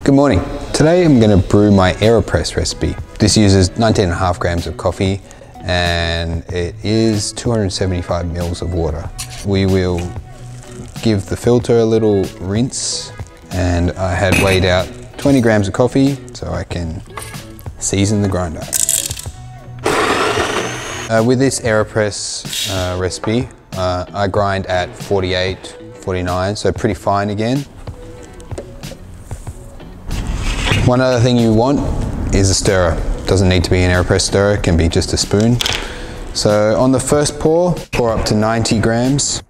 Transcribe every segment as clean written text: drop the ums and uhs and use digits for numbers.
Good morning. Today I'm going to brew my AeroPress recipe. This uses 19.5 grams of coffee and it is 275 mils of water. We will give the filter a little rinse, and I had weighed out 20 grams of coffee so I can season the grinder. With this AeroPress recipe, I grind at 48, 49, so pretty fine again. One other thing you want is a stirrer. Doesn't need to be an AeroPress stirrer, it can be just a spoon. So on the first pour up to 90 grams.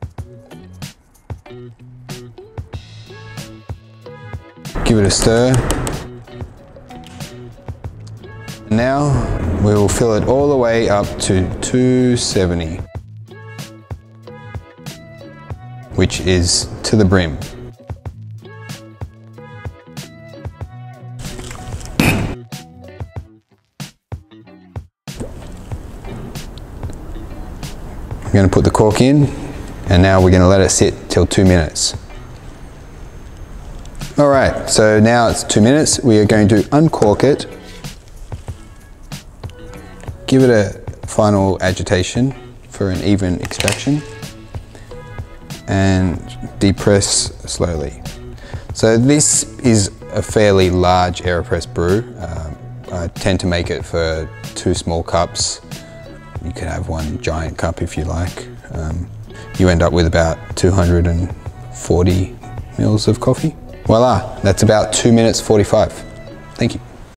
Give it a stir. Now we will fill it all the way up to 270, which is to the brim. I'm going to put the cork in, and now we're going to let it sit till 2 minutes. Alright, so now it's 2 minutes. We are going to uncork it, give it a final agitation for an even extraction, and depress slowly. So this is a fairly large AeroPress brew. I tend to make it for 2 small cups. You could have 1 giant cup if you like. You end up with about 240 mils of coffee. Voila, that's about 2 minutes 45. Thank you.